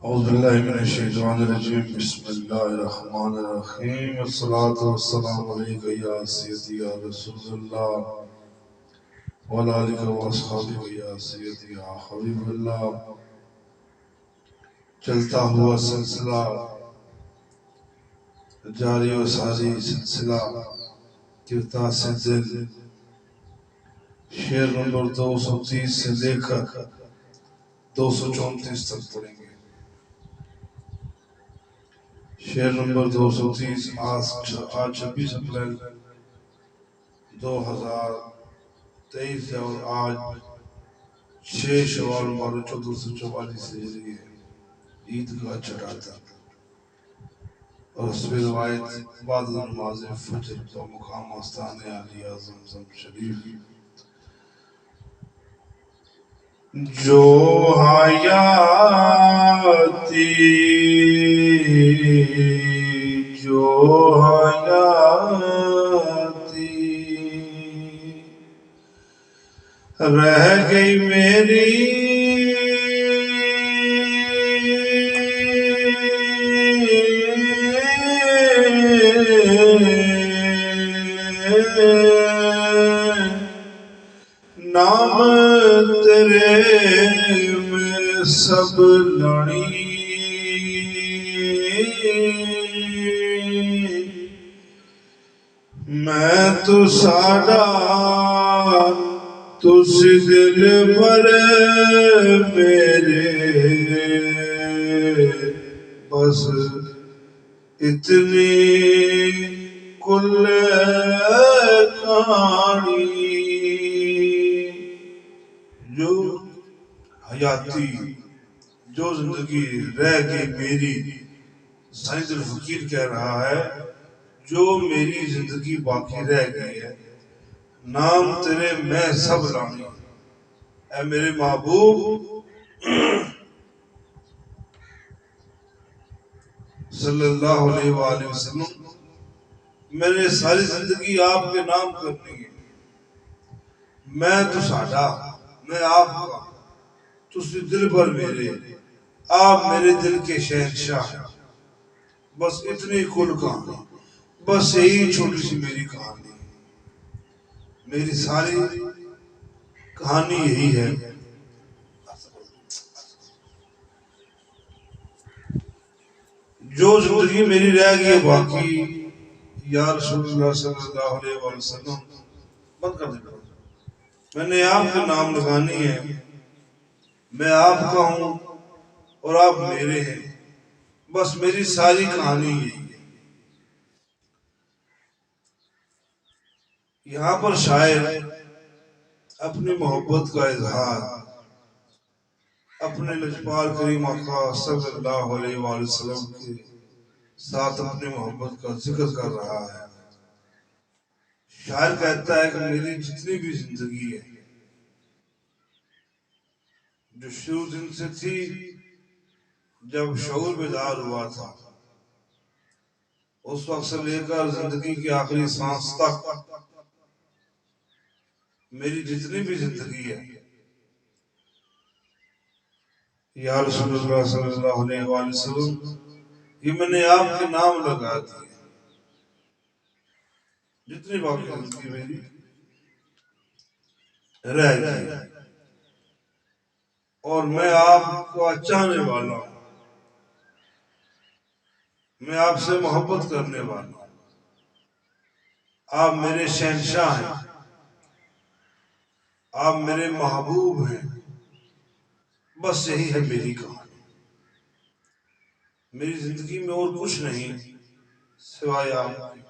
اعوذ باللہ من الشیطان الرجیم بسم اللہ الرحمن الرحیم الصلاۃ والسلام علیک یا سیدی یا رسول اللہ وعلی آلک و اصحابہ یا سیدی یا حبیب اللہ۔ چلتا ہوا سلسلہ جاری و ساری سلسلہ کرتا سے دل، شعر نمبر 230 سے لے کر 234 تک پڑھیں گے۔ شعر نمبر 230 آج 26 اپریل 2023 ہے اور آج 6 شوال 1444 ہجری ہے، عید کا چھٹا تھا اور اس میں روایت بعد نماز فجر تو مقام آستان عالیہ زمزم شریف جو حیاتی جو حیاتی رہ گئی میری نام تیرے میں سب لڑی میں تو ساڈا تس دل بر میرے بس اتنی کل کہانی جو حیاتی جو زندگی رہ گئی میری، سائنس الفقیر کہہ رہا ہے جو میری زندگی باقی رہ گئی ہے، نام تیرے میں سب لانی، اے میرے محبوب صلی اللہ علیہ وآلہ وسلم، میں نے ساری زندگی آپ کے نام کرنی ہے۔ میں تو ساڈا، میں آپ کا، تسی دل پر میرے، آپ میرے دل کے شہنشاہ ہیں، بس اتنی کل کہانی، بس یہی چھوٹی سی میری کہانی، میری ساری کہانی یہی ہے۔ جو زندگی میری رہ گئی باقی یا رسول اللہ صلی اللہ علیہ وسلم، بند کر دیں، میں نے آپ کے نام لگانی ہے، میں آپ کا ہوں اور آپ میرے ہیں، بس میری ساری کہانی یہی ہے۔ یہاں پر شاعر اپنی محبت کا اظہار اپنے لجپال کریم آقا صلی اللہ علیہ وآلہ وسلم کے ساتھ اپنی محبت کا ذکر کر رہا ہے۔ شاعر کہتا ہے کہ میری جتنی بھی زندگی ہے جو شروع دن سے تھی جب شعور بیدار ہوا تھا، اس وقت سے لے کر زندگی کی آخری سانس تک میری جتنی بھی زندگی ہے، یا رسول اللہ صلی اللہ علیہ وآلہ وسلم، یہ میں نے آپ کے نام لگا دیے، جتنی باقی زندگی میری رہ گئی اور میں آپ کو چاہنے والا ہوں، میں آپ سے محبت کرنے والا ہوں، آپ میرے شہنشاہ ہیں، آپ میرے محبوب ہیں، بس یہی ہے میری کہانی، میری زندگی میں اور کچھ نہیں سوائے آپ کی۔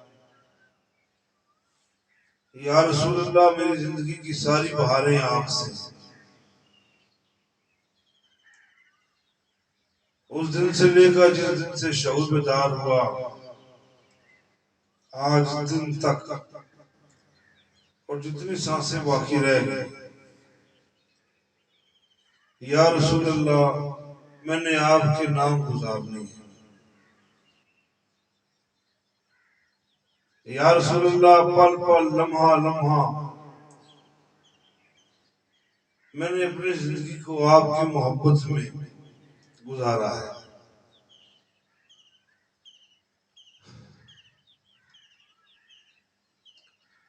یا رسول اللہ، میری زندگی کی ساری بہاریں آپ سے، اس دن سے لے کر جس دن سے شعور بیدار ہوا آج دن تک، اور جتنی سانسیں باقی رہ گئی، یا رسول اللہ میں نے آپ کے نام گزارنے ہیں۔ یا رسول اللہ پل پل لمحہ لمحہ میں نے اپنی زندگی کو آپ کی محبت میں گزارا ہے۔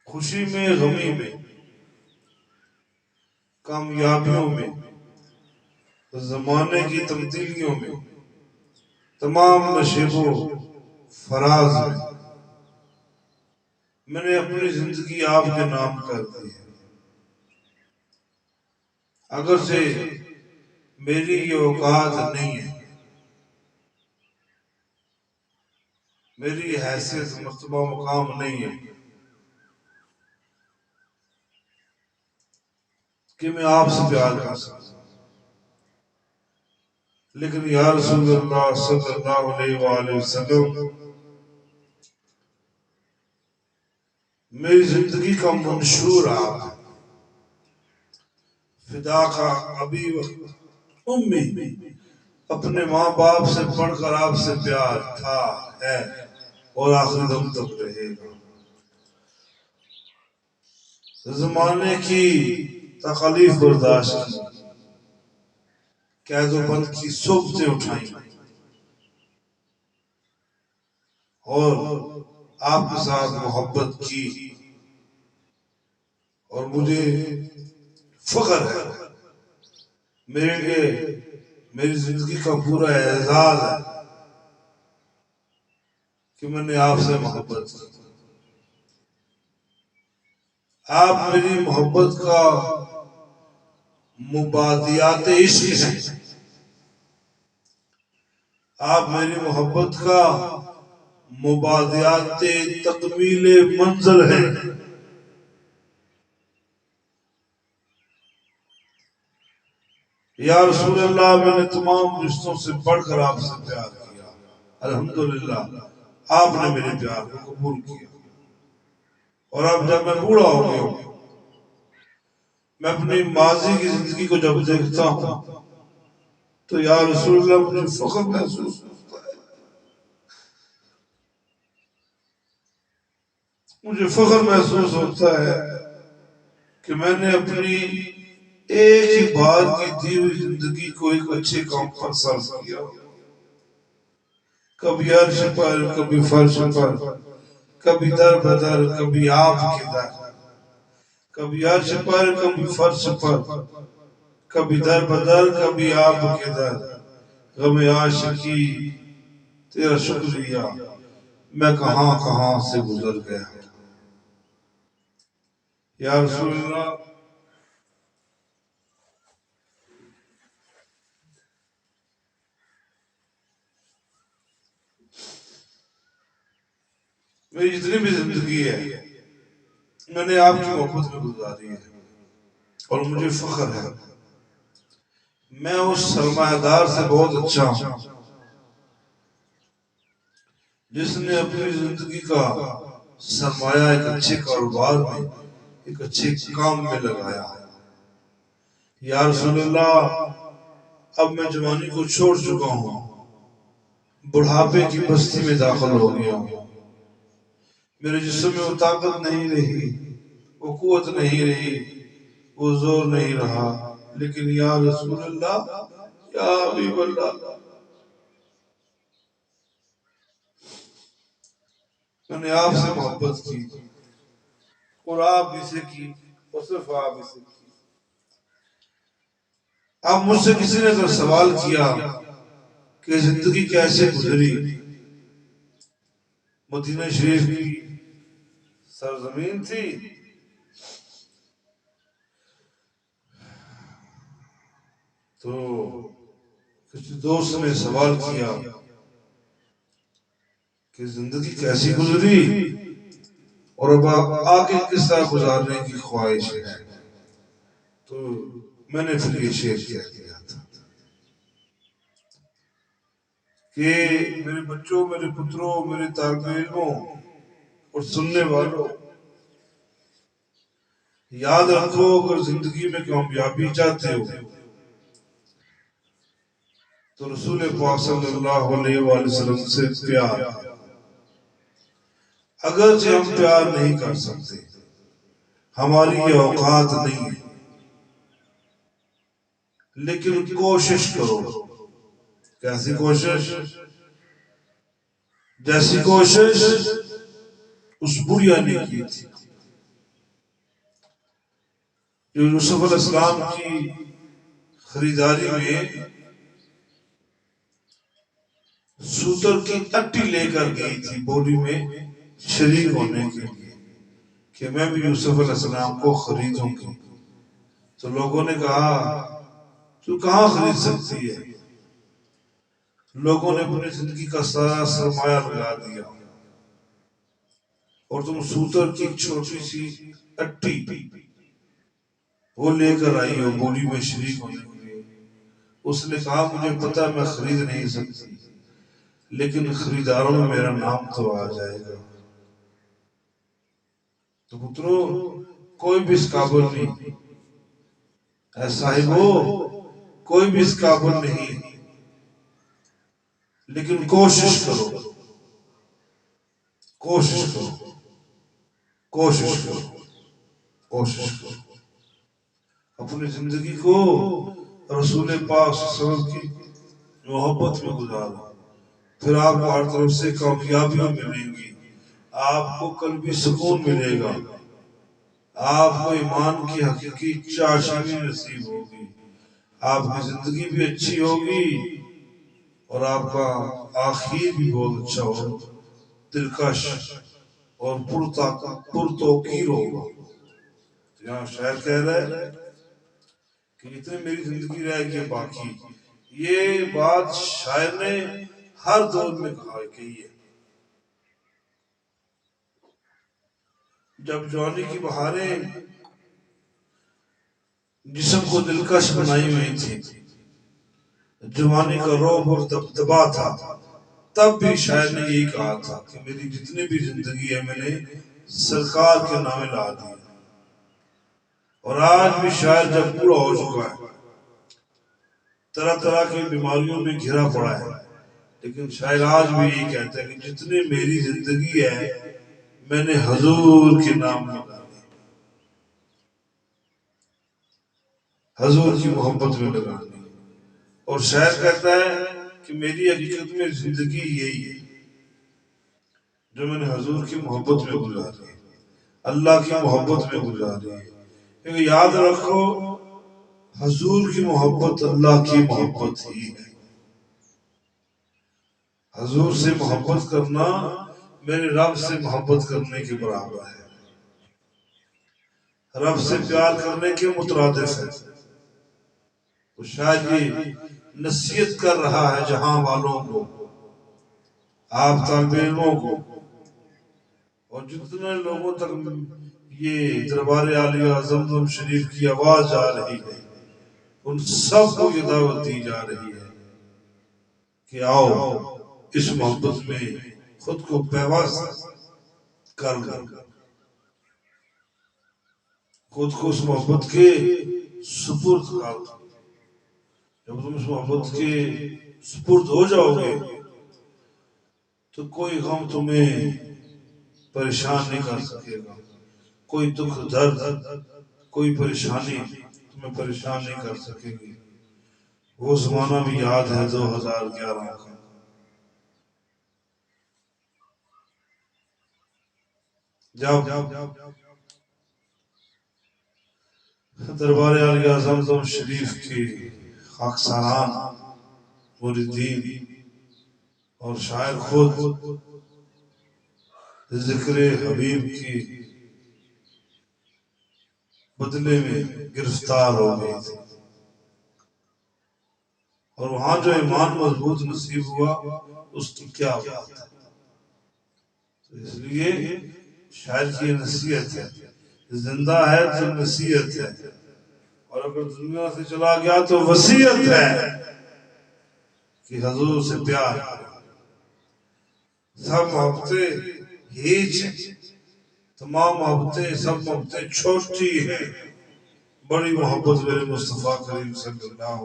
خوشی میں، غمی میں، کامیابیوں میں، زمانے کی تبدیلیوں میں، تمام نشیب و فراز میں نے اپنی زندگی آپ کے نام کر دی ہے۔ اگرچہ میری یہ اوقات نہیں ہے، میری حیثیت مرتبہ مقام نہیں ہے کہ میں آپ سے پیار کر سکتا، لیکن یا رسول اللہ صلی اللہ علیہ وآلہ وسلم میری زندگی کا منشور آپ ہے۔ فدا کا ابی و امی، اپنے ماں باپ سے پڑھ کر آپ سے پیار تھا، ہے اور آخری دم تک رہے گا۔ زمانے کی تکالیف برداشت کی، قید و بند کی صحبتیں اٹھائیں اور آپ کے ساتھ محبت کی، اور مجھے فخر ہے، میرے لیے میری زندگی کا پورا اعزاز ہے کہ میں نے آپ سے محبت کی۔ آپ میری محبت کا مبادیات عشق ہیں، آپ میری محبت کا مبادیات تکمیل منزل ہیں۔ یا رسول اللہ، میں نے تمام رشتوں سے بڑھ کر آپ سے پیار کیا، الحمدللہ آپ نے میرے پیار کو قبول کیا۔ اور اب جب میں بوڑھا ہو گیا ہوں، میں اپنی ماضی کی زندگی کو جب دیکھتا ہوں تو یا رسول اللہ مجھے فخر محسوس ہوتا ہے، مجھے فخر محسوس ہوتا ہے کہ میں نے اپنی ایک ہی بار کی دی ہوئی زندگی کو ایک اچھے کام پر صرف کیا، کبھی عرش پر، کبھی فرش پر، کبھی در بدر، کبھی آپ کے در، کبھی عرش پر، کبھی فرش پر، کبھی در بدر، کبھی آپ کے در۔ غم عاشقی تیرا شکریہ، میں کہاں کہاں سے گزر گیا۔ یا رسول اللہ، میری جتنی بھی زندگی ہے میں نے آپ کی محبت میں گزاری ہے، اور مجھے فخر ہے میں اس سرمایہ دار سے بہت اچھا ہوں جس نے اپنی زندگی کا سرمایہ ایک اچھے کاروبار میں، ایک اچھے کام میں لگایا۔ یا رسول اللہ، اب میں جوانی کو چھوڑ چکا ہوں، بڑھاپے کی بستی میں داخل ہو گیا ہوں، میرے جسم میں وہ طاقت نہیں رہی، وہ قوت نہیں رہی، وہ زور نہیں رہا، لیکن یا رسول اللہ، یا حبیب اللہ، میں نے آپ سے محبت کی، اور آپ بھی سے کی، اور صرف آپ بھی سے کی۔ اب مجھ سے کسی نے اگر سوال کیا کہ زندگی کیسے گزری، مدینہ شریف کی سرزمین تھی، تو کسی دوست نے سوال کیا کہ زندگی کیسی گزری اور اب آگے کس طرح گزارنے کی خواہش ہے، تو میں نے پھر یہ شعر کہہ دیا تھا کہ میرے بچوں، میرے پتروں، میرے طالب علموں اور سننے والوں، یاد رکھو اگر زندگی میں کامیابی چاہتے ہو تو رسول پاک صلی اللہ علیہ وآلہ وسلم سے پیار۔ اگرچہ ہم پیار نہیں کر سکتے، ہماری یہ اوقات نہیں ہے، لیکن کوشش کرو۔ کیسی کوشش؟ جیسی کوشش اس بڑھیا نے کی تھی، جو یوسف علیہ السلام کی خریداری میں سوتر کی اٹی لے کر گئی تھی بولی میں شریک ہونے کے لیے کہ میں بھی یوسف علیہ السلام کو خریدوں گی، تو لوگوں نے کہا تو کہاں خرید سکتی ہے؟ لوگوں نے اپنی زندگی کا سارا سرمایہ لگا دیا اور تم سوتر کی چھوٹی سی اٹی وہ لے کر آئی ہو بولی میں شریک ہونے کے لیے۔ اس نے کہا مجھے پتا میں خرید نہیں سکتی لیکن خریداروں میں میرا نام تو آ جائے گا۔ تو پترو کوئی بھی اس قابل نہیں، اے صاحبو کوئی بھی اس قابل نہیں، لیکن کوشش کرو، کوشش کرو، کوشش کرو، کوشش کرو، اپنی زندگی کو رسول پاک صلی اللہ علیہ وسلم کی محبت میں گزارو، پھر آپ کو ہر طرف سے کامیابیاں ملیں گی، آپ کو قلبی سکون ملے گا، آپ کو ایمان کی حقیقی چاشنی نصیب ہوگی، آپ کی زندگی بھی اچھی ہوگی اور آپ کا آخر بھی بہت اچھا ہو، دلکش اور پرتوقیر ہوگا۔ یہاں شاعر کہہ رہا ہے کہ اتنی میری زندگی رہ گئی باقی، یہ بات شاعر نے ہر دور میں کہی ہے۔ جب جوانی کی بہاریں جسم کو دلکش بنائی ہوئی تھی، جوانی کا روب اور دبدبا تھا، تب بھی شاعر نے یہی کہا تھا کہ میری جتنی بھی زندگی ہے میں نے سرکار کے نام لا دی، اور آج بھی شاعر جب پورا ہو چکا ہے، طرح طرح کی بیماریوں میں گھرا پڑا ہے، لیکن شاعر آج بھی یہی کہتا ہے کہ جتنی میری زندگی ہے میں نے حضور کے نام میں لگا دی، حضور کی محبت میں لگا دی۔ اور شاعر کہتا ہے کہ میری حقیقت میں زندگی یہی ہے جو میں نے حضور کی محبت میں گزاری ہے، اللہ کی محبت میں گزاری ہے، کیونکہ یاد رکھو حضور کی محبت اللہ کی محبت ہی ہے۔ حضور سے محبت کرنا میرے رب سے محبت کرنے کے برابر ہے، رب سے پیار کرنے کے مترادف ہے۔ تو شاید یہ نصیحت کر رہا ہے جہاں والوں کو، آپ طالب علموں کو، اور جتنے لوگوں تک یہ دربار عالیہ زمزم شریف کی آواز جا رہی ہے ان سب کو یہ دعوت دی جا رہی ہے کہ آؤ اس محبت میں خود کو پیوست کر لو، خود کو اس محبت کے سپرد کر دو۔ جب تم اس محبت کے سپرد ہو جاؤ گے تو کوئی غم تمہیں پریشان نہیں کر سکے گا، کوئی دکھ درد کوئی پریشانی تمہیں پریشان نہیں کر سکے گی۔ وہ زمانہ بھی یاد ہے 2011 کا، جب دربار عالیہ زمزم شریف کے خاکساران مریدین اور شاعر خود ذکر حبیب کی بدلے میں گرفتار ہو گئی تھی، اور وہاں جو ایمان مضبوط نصیب ہوا اس کی کیا بات ہے۔ اس لیے شاعر کی نصیحت ہے، زندہ ہے تو نصیحت ہے، اور اگر دنیا سے چلا گیا تو وصیت ہے کہ حضور سے پیار کرو۔ سب محبتیں ہیچ ہیں، تمام محبتیں سب محبتیں چھوٹی ہیں، بڑی محبت میرے مصطفیٰ کریم صلی اللہ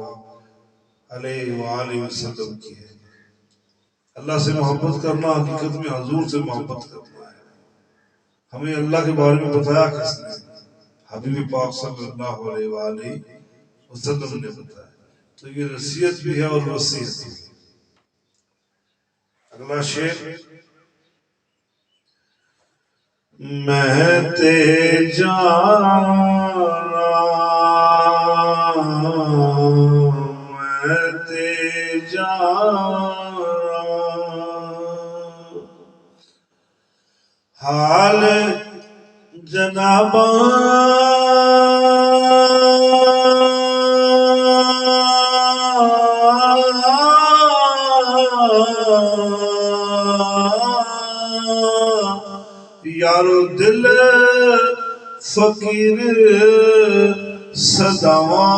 علیہ وآلہ وسلم کی ہے۔ اللہ سے محبت کرنا حقیقت میں حضور سے محبت کرنا ہے۔ ہمیں اللہ کے بارے میں بتایا کس نے؟ حبیب پاک صلی اللہ علیہ وآلہ وسلم نے بتایا، تو یہ نصیحت بھی ہے اور وصیت بھی ہے۔ اگلا شعر، میں تے جانا کرتے جانا، حال جناباں یارو دل فقیر صداواں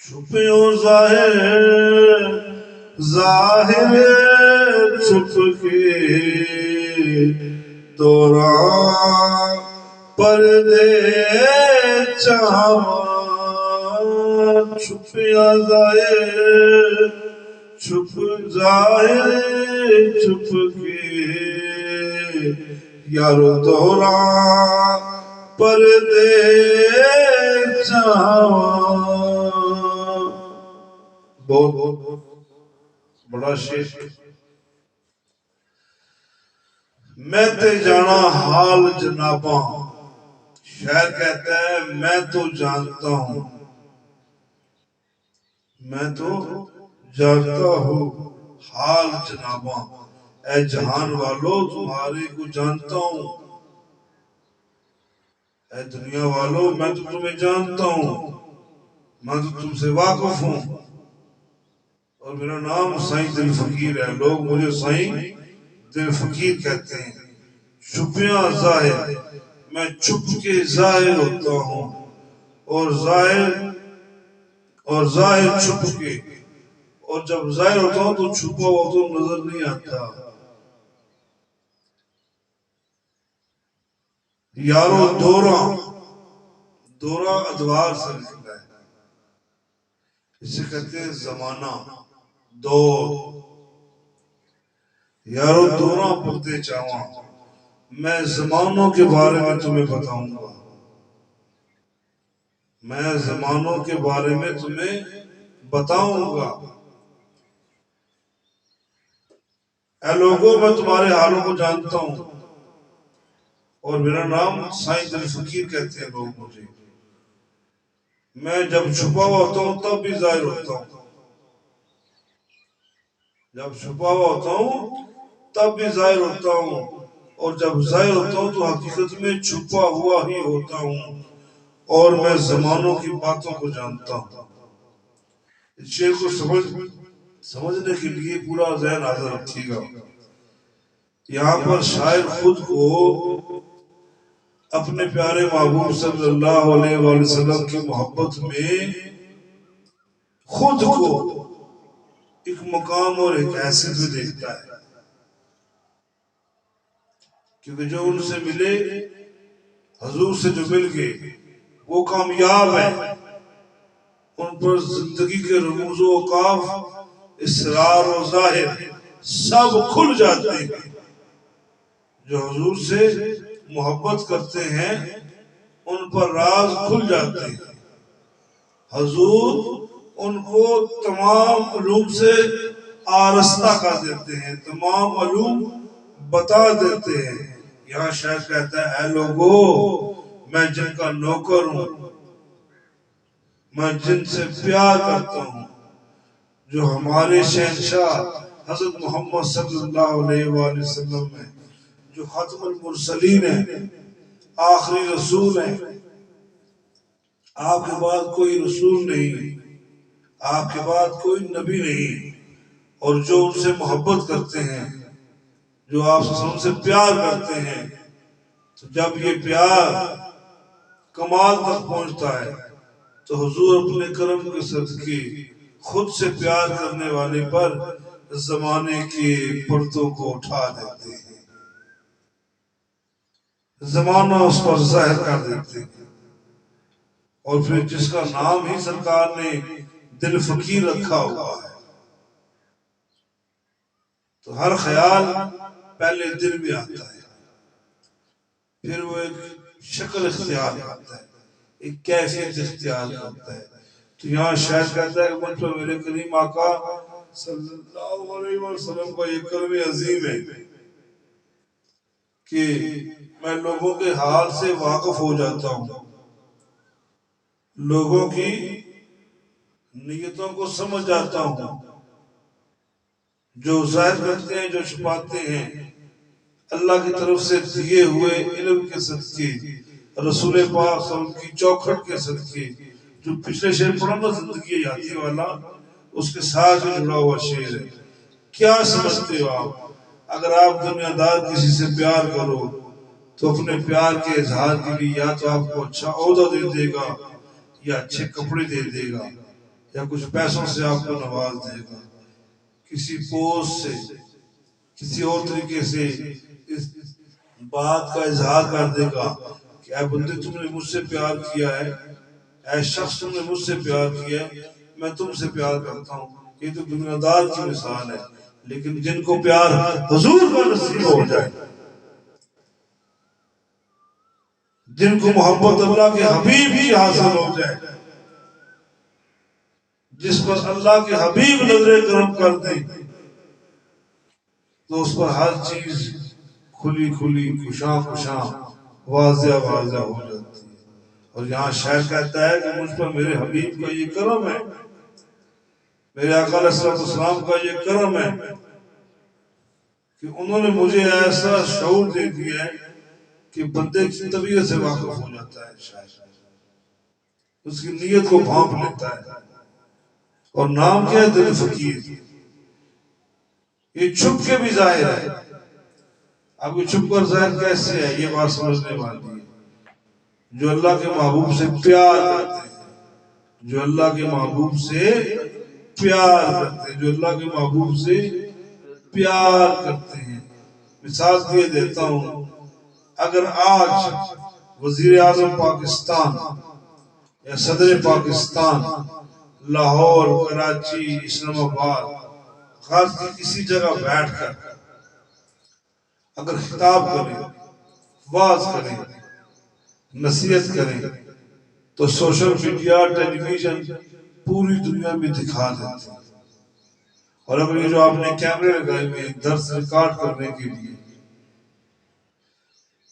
چھپیوں ظاہر چھپ کے دوران پردے چاواں، چھپیاں ظاہر چھپ کے یارو دوران پردے چاواں۔ بہت بڑا شعر۔ میں تے جانا حال جناباں، شاعر کہتا ہے میں تو جانتا ہوں، میں تو جانتا ہوں حال جناباں، اے جہان والو تمہارے کو جانتا ہوں، اے دنیا والو میں تو تمہیں جانتا ہوں، میں تو تم سے واقف ہوں، اور میرا نام سائیں دل فقیر ہے، لوگ مجھے سائیں دل فقیر کہتے ہیں۔ چھپیاں ظاہر، میں چھپ کے ظاہر ہوتا ہوں، اور ظاہر چھپ کے، اور جب ظاہر ہوتا ہوں تو چھپا ہوا تو نظر نہیں آتا۔ یارو دورہ ادوار سے نکلا ہے، اسے کہتے ہیں زمانہ، دور۔ یارو دورہ پڑتے چاہواں، میں زمانوں کے بارے میں تمہیں بتاؤں گا، میں زمانوں کے بارے میں تمہیں بتاؤں گا۔ اے لوگوں میں تمہارے حالوں کو جانتا ہوں، اور میرا نام سائیں دل فقیر کہتے ہیں لوگ مجھے۔ میں جب چھپا ہوا ہوتا ہوں تب بھی ظاہر ہوتا ہوں، جب چھپا ہوا ہوتا ہوں تب بھی ظاہر ہوتا ہوں، اور جب ظاہر ہوتا ہوں تو حقیقت میں چھپا ہوا ہی ہوتا ہوں، اور میں زمانوں کی باتوں کو جانتا ہوں۔ اس شعر کو سمجھنے کے لیے پورا ذہن حاضر رکھیے گا۔ یہاں پر شاعر خود کو اپنے پیارے محبوب صلی اللہ علیہ وآلہ وسلم کی محبت میں خود کو ایک مقام اور ایک حیثیت میں دیکھتا ہے، کیونکہ جو ان سے ملے، حضور سے جو مل گئے وہ کامیاب ہیں، ان پر زندگی کے رموز و اوقاف، اسرار و ظاہر سب کھل جاتے ہیں۔ جو حضور سے محبت کرتے ہیں ان پر راز کھل جاتے ہیں، حضور ان کو تمام علوم سے آرستہ کر دیتے ہیں، تمام علوم بتا دیتے ہیں۔ یہاں شاعر کہتا ہے اے لوگو میں جن کا نوکر ہوں، میں جن سے پیار کرتا ہوں، جو ہمارے شہنشاہ حضرت محمد صلی اللہ علیہ وآلہ وسلم ہیں، جو ختم المرسلین ہیں، آخری رسول ہیں، آپ کے بعد کوئی رسول نہیں، آپ کے بعد کوئی نبی نہیں، اور جو ان سے محبت کرتے ہیں، جو آپ سے پیار کرتے ہیں، تو جب یہ پیار کمال تک پہنچتا ہے تو حضور اپنے کرم کے صدقے خود سے پیار کرنے والے پر زمانے کے پردوں کو اٹھا دیتے ہیں، زمانہ اس پر ظاہر کر دیتے ہیں، اور پھر جس کا نام ہی سرکار نے دل فقیر رکھا ہوا ہے تو ہر خیال پہلے دل میں آتا ہے، پھر وہ ایک شکل اختیار کرتا ہے، ایک کیفیت اختیار کرتا ہے۔ تو یہاں شاعر کہتا ہے کہ مجھ پر میرے کریم آقا صلی اللہ علیہ وسلم کا یہ کرم عظیم ہے کہ میں لوگوں کے حال سے واقف ہو جاتا ہوں، لوگوں کی نیتوں کو سمجھ جاتا ہوں، جو ظاہر کرتے ہیں جو چھپاتے ہیں، اللہ کی طرف سے دیے ہوئے علم کے صدقے، رسول پاک صلی اللہ علیہ وسلم کی چوکھٹ کے صدقے، جو پچھلے شعر پڑھا نا زندگی یاتی والا، اس کے ساتھ جڑا ہوا شعر ہے۔ کیا سمجھتے ہو آپ؟ اگر آپ دنیا دار کسی سے پیار کرو تو اپنے پیار کے اظہار کے لیے یا تو آپ کو اچھا عہدہ دے دے گا، یا اچھے کپڑے دے دے گا، یا کچھ پیسوں سے آپ کو نواز دے گا، کسی پوسٹ سے، کسی اور طریقے سے اس بات کا اظہار کر دے گا کہ اے بندے تم نے مجھ سے پیار کیا ہے، اے شخص تم نے مجھ سے پیار کیا ہے، میں تم سے پیار کرتا ہوں۔ یہ تو دنیا دار کی مثال ہے، لیکن جن کو پیار حضور کا نصیب ہو جائے، جن کو محبت اللہ کے حبیب کی حاصل ہو جائے، جس پر اللہ کے حبیب نظر کرم کر دیں، تو اس پر ہر چیز کھلی کھلی، کشاں کشاں، واضح واضح ہو جاتی ہے۔ اور یہاں شاعر کہتا ہے کہ مجھ پر میرے حبیب کا یہ کرم ہے، میرے آقا علیہ السلام کا یہ کرم ہے کہ انہوں نے مجھے ایسا شعور دے دیا ہے کہ بندے کی طبیعت سے واقف ہو جاتا ہے شاعر، اس کی نیت کو بھانپ لیتا ہے۔ اور نام کیا ہے؟ دل فقیر۔ یہ چھپ کے بھی ظاہر ہے۔ اب یہ چھپ کر ظاہر کیسے ہے؟ یہ بات سمجھنے والی ہے۔ جو اللہ کے محبوب سے پیار کرتے ہیں، جو اللہ کے محبوب سے پیار کرتے ہیں، جو اللہ کے محبوب سے پیار کرتے ہیں۔ مثال دیے دیتا ہوں، اگر آج وزیر اعظم پاکستان یا صدر پاکستان لاہور، کراچی، اسلام آباد، خاص کی کسی جگہ بیٹھ کر اگر خطاب کریں، واز کریں، نصیحت کریں، تو سوشل میڈیا، ٹیلی ویژن پوری دنیا میں دکھا دیتے ہیں۔ اور اگر یہ جو آپ نے کیمرے لگائے ہوئے ہیں درس ریکارڈ کرنے کے لیے،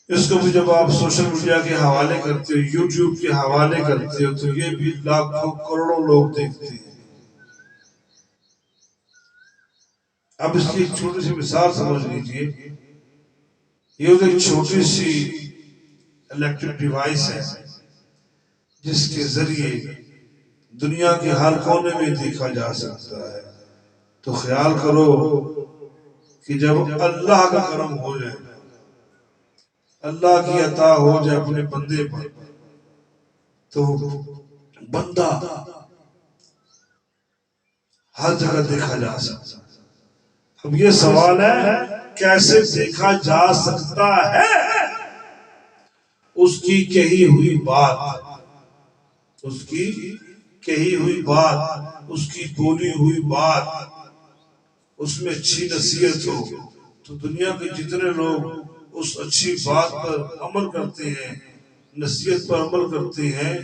اس کو بھی جب آپ سوشل میڈیا کے حوالے کرتے ہو، یوٹیوب کے حوالے کرتے ہو، تو یہ بھی لاکھوں کروڑوں لوگ دیکھتے ہیں۔ اب اس کی ایک چھوٹی سی مثال سمجھ لیجئے، یہ ایک چھوٹی سی الیکٹرک ڈیوائس ہے جس کے ذریعے دنیا کے ہر کونے میں دیکھا جا سکتا ہے۔ تو خیال کرو کہ جب اللہ کا کرم ہو جائے، اللہ کی عطا ہو جائے اپنے بندے پر، تو بندہ ہر جگہ دیکھا جا سکتا ہے۔ اب یہ سوال ہے کیسے دیکھا جا سکتا ہے؟ اس کی کہی ہوئی بات، اس کی کہی ہوئی بات، اس کی بولی ہوئی بات، اس میں اچھی نصیحت ہو تو دنیا کے جتنے لوگ اس اچھی بات پر عمل کرتے ہیں، نصیحت پر عمل کرتے ہیں،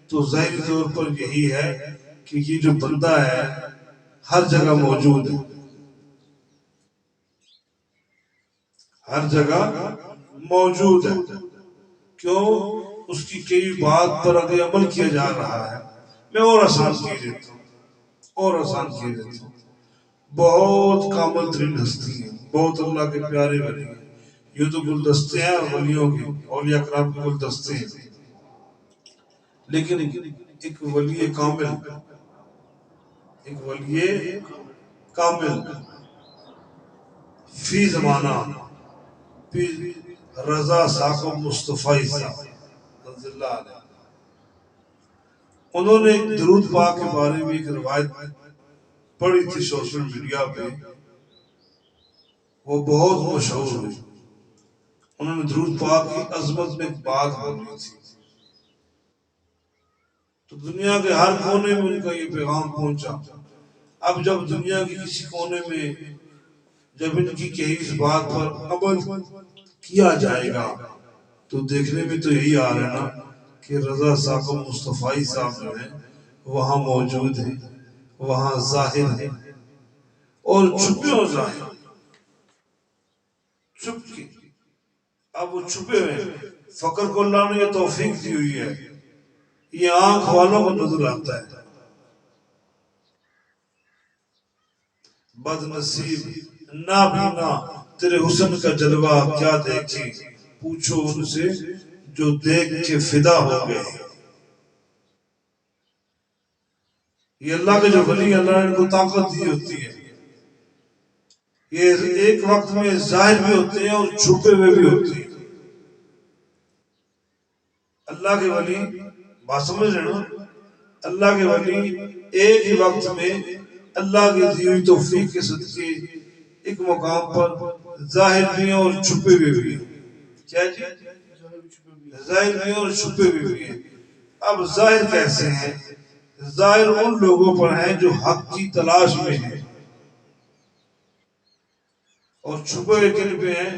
تو ظاہری طور پر یہی ہے کہ یہ جو بندہ ہے ہر جگہ موجود ہے، ہر جگہ موجود ہے۔ کیوں؟ اس کی کئی بات پر اگر عمل کیا جا رہا ہے۔ میں اور آسان کیے دیتا ہوں، اور آسان کیے دیتا ہوں۔ بہت کامل ترین ہستی ہیں، بہت اللہ کے پیارے ولی ہیں، یہ تو گلدستے ہیں ولیوں کے، اولیاء کرام کے گلدستے ہیں، لیکن ایک ولی کامل، ایک ولی کامل فی زمانہ، فی رضا ساکو مصطفی صاحب رضی اللہ عنہ، انہوں نے درود پاک کے بارے میں ایک روایت پڑھی تھی سوشل میڈیا پہ، وہ بہت مشہور ہوئی۔ انہوں نے درود پاک کی عظمت میں ایک بات بولی تھی، تو دنیا کے ہر کونے میں ان کا یہ پیغام پہنچا۔ اب جب دنیا کے کسی کونے میں جب ان کی کہی اس بات پر عمل کیا جائے گا تو دیکھنے میں تو یہی آ رہا ہے نا کہ رضا ساکو مصطفی صاحب جو ہیں وہاں موجود ہیں، وہاں ظاہر ہیں، اور چھپے ہو ظاہر، چھپ کے اب وہ چھپے ہوئے ہیں. فقر کو اللہ نے یہ توفیق دی ہوئی ہے، یہ آنکھ والوں کو نظر آتا ہے. بد نصیب نابینا تیرے حسن کا جلوہ کیا دیکھیں، پوچھو ان سے جو دیکھ کے فدا ہو گئے. یہ اللہ کے جو ولی، اللہ نے ان کو طاقت دی ہوتی ہے، یہ ایک وقت میں ظاہر بھی ہوتے ہیں اور چھپے ہوئے بھی ہوتے ہیں. اللہ کے ولی، بات سمجھ رہے نا، اللہ کے ولی ایک ہی وقت میں اللہ کی دی ہوئی توفیق کے صدقے ایک مقام پر ظاہر بھی ہیں اور چھپے ہوئے بھی ہیں. کیا جی؟ ظاہر بھی ہیں اور چھپے ہوئے بھی ہیں. اب ظاہر کیسے ہیں؟ ظاہر ان لوگوں پر ہیں جو حق کی تلاش میں ہیں، اور چھپے ہوئے کن پہ ہیں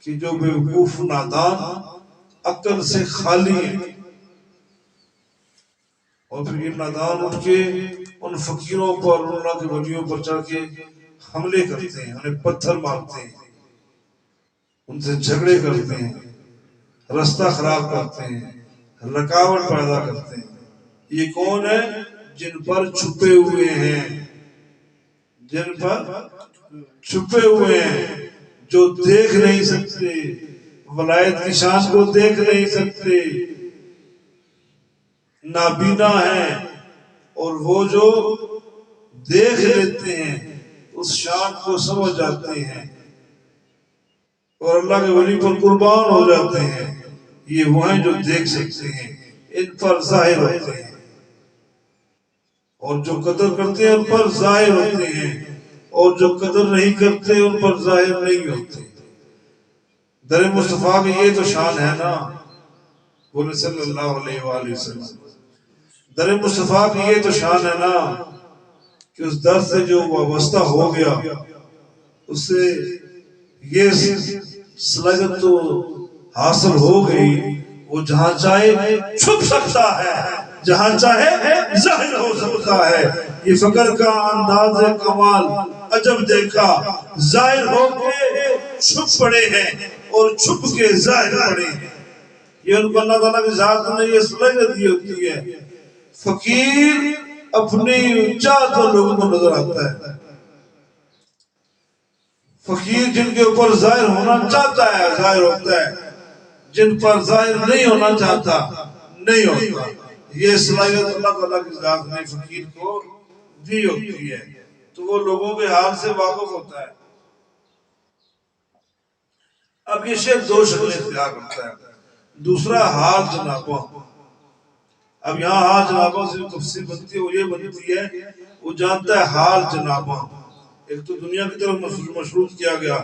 کہ جو بیوقوف نادان عقل سے خالی ہیں. اور پھر یہ نادان اٹھ کے ان فقیروں پر، اللہ کے ولیوں پر چڑھ کے حملے کرتے ہیں، انہیں پتھر مارتے ہیں، ان سے جھگڑے کرتے ہیں، رستہ خراب کرتے ہیں، رکاوٹ پیدا کرتے ہیں. یہ کون ہے؟ جن پر چھپے ہوئے ہیں، جن پر چھپے ہوئے ہیں، جو دیکھ نہیں سکتے، ولایت کی شان کو دیکھ نہیں سکتے، نابینا ہیں. اور وہ جو دیکھ لیتے ہیں اس شان کو سمجھ جاتے ہیں اور اللہ کے ولی پر قربان ہو جاتے ہیں. یہ وہ ہیں جو دیکھ سکتے ہیں، ان پر ظاہر ہوتے ہیں، اور جو قدر کرتے ہیں ان پر ظاہر ہوتے ہیں، اور جو قدر نہیں کرتے ان پر ظاہر نہیں ہوتے. در مصطفیٰ کی یہ تو شان ہے نا، بولے صلی اللہ علیہ وآلہ وسلم. در مصطفیٰ کی یہ تو شان ہے نا کہ اس در سے جو وابستہ ہو گیا اس سے یہ صلاحیت تو حاصل ہو گئی، وہ جہاں چاہے چھپ سکتا ہے، جہاں چاہے ظاہر ہو سکتا ہے. یہ فقر کا انداز کمال عجب دیکھا، ظاہر ہو کے چھپ پڑے ہیں اور چھپ کے ظاہر پڑے ہیں. یہ ان کو اللہ تعالیٰ کی ذات نے یہ صلاحیت دی ہوتی ہے. فقیر اپنی چاہتوں لوگوں کو نظر آتا ہے. فقیر جن کے اوپر ظاہر ہونا چاہتا ہے ظاہر ہوتا ہے، جن پر ظاہر نہیں ہونا چاہتا نہیں ہوتا. یہ صلاحیت اللہ تعالیٰ کی ذات نے فقیر کو دی ہوتی ہے، تو وہ لوگوں کے حال سے واقف ہوتا ہے. اب یہ شیخ دو شکلیں اختیار کرتا ہے. دوسرا حال جنابوں. اب یہاں حال جنابوں سے تفسیر بنتی ہے، وہ یہ بنتی ہے وہ جانتا ہے حال جنابوں. ایک تو دنیا کی طرف مشروط کیا گیا،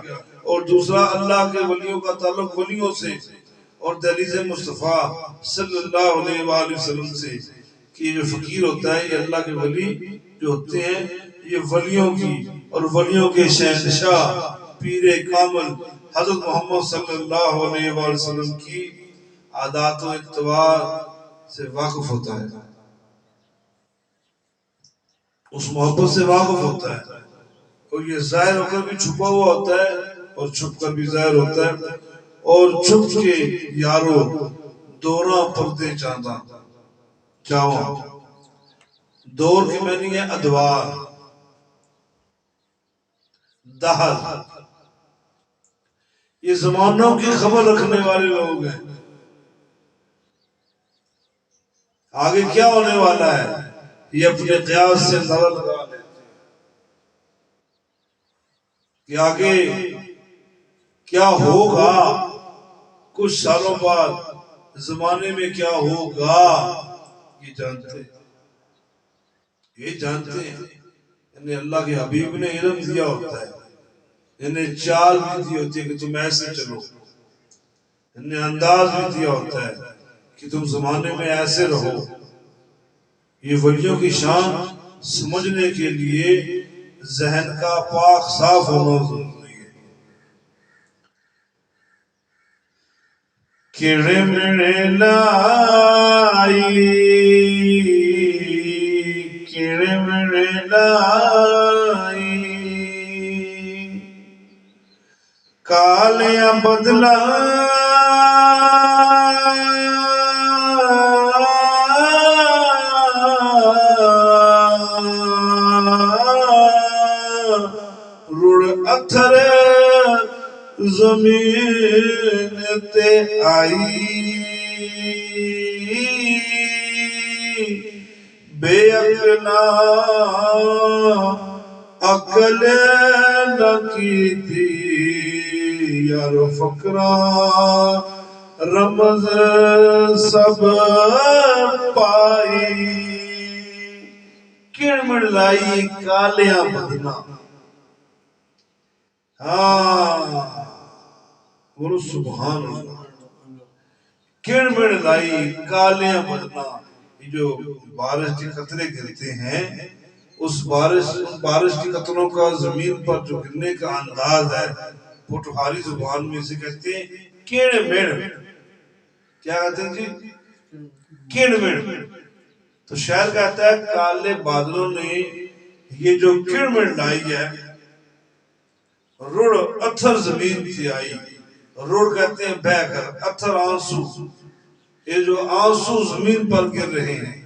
اور دوسرا اللہ کے ولیوں کا تعلق ولیوں سے اور دہلیز مصطفیٰ صلی اللہ علیہ وآلہ وسلم سے. کہ جو فقیر ہوتا ہے، یہ اللہ کے ولی جو ہوتے ہیں یہ ولیوں کی اور ولیوں کے شہنشاہ پیر کامل حضرت محمد صلی اللہ علیہ وآلہ وسلم کی عادات و اقتدار سے واقف ہوتا ہے، اس محبت سے واقف ہوتا ہے. اور یہ ظاہر ہو کر بھی چھپا ہوا ہوتا ہے اور چھپ کر بھی ظاہر ہوتا ہے. اور چھپ کے یارو دوراں پردے چانداں چاہوں. دور کی معنی ہے ادوار، دہر. یہ زمانوں کی خبر رکھنے والے لوگ ہیں. آگے کیا ہونے والا ہے یہ اپنے قیاس سے اندازہ لگا لیتے ہیں کہ آگے کیا ہوگا، کچھ سالوں بعد زمانے میں کیا ہوگا. یہ جانتے ہیں، یہ جانتے ہیں. انہیں اللہ کے حبیب نے علم دیا ہوتا ہے، انہیں چال بھی دی ہوتی ہے کہ تم ایسے چلو، انہیں انداز بھی دیا ہوتا ہے کہ تم زمانے میں ایسے رہو. یہ ولیوں کی شان سمجھنے کے لیے ذہن کا پاک صاف ہونا ضروری ہے. کیڑے میڑے لائی، کیڑے میڑے لائی، کالیاں بدلا زمین تے آئی بے عقلا عقل نہ کی تھی یار فقرا رمز سب پائی کڑ مڑ لائی کالیاں بدنا بولو سبحان اللہ کڑ مڑ لائی کالیاں بدنا یہ جو بارش کے قطرے گرتے ہیں اس بارش کے قطروں کا زمین پر جو گرنے کا انداز ہے پٹواری زبان میں اسے کہتے ہیں کڑ مڑ کیا کہتے ہیں جی کڑ مڑ تو شاعر کہتا ہے کالے بادلوں نے یہ جو کڑ مڑ لائی ہے رڑ اتھر زمین سے آئی رڑ کہتے ہیں بہ کر اتھر آنسو یہ جو آنسو زمین پر گر رہے ہیں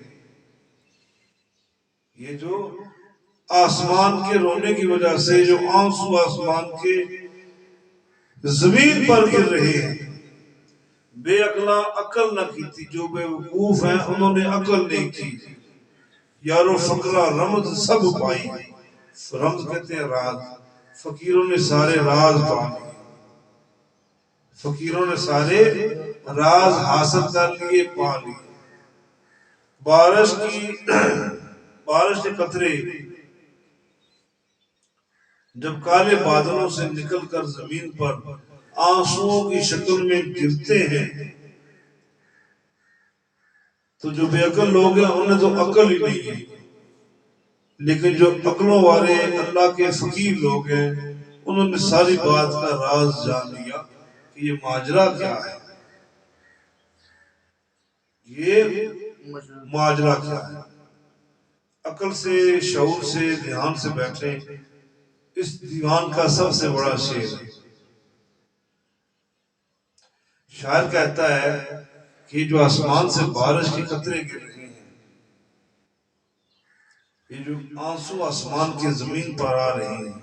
یہ جو آسمان کے رونے کی وجہ سے جو آنسو آسمان کے زمین پر گر رہے ہیں بے عقلاں عقل نہ کی تھی جو بے وقوف ہیں انہوں نے عقل نہیں کی یارو فقرہ رمز سب پائی رمز کہتے ہیں راز فقیروں نے سارے راز پائی فقیروں نے سارے راز حاصل کر لیے پا لیے بارش کے قطرے جب کالے بادلوں سے نکل کر زمین پر آنسوؤں کی شکل میں گرتے ہیں تو جو بے عقل لوگ ہیں انہیں تو عقل ہی نہیں ہے لیکن جو عقلوں والے اللہ کے فقیر لوگ ہیں انہوں نے ساری بات کا راز جان لیا کہ یہ ماجرا کیا ہے یہ ماجرا کیا ہے عقل سے شعور سے دھیان سے بیٹھے اس دیوان کا سب سے بڑا شعر ہے شاعر کہتا ہے کہ جو آسمان سے بارش کے قطرے گر رہے ہیں یہ جو آنسو آسمان کی زمین پر آ رہے ہیں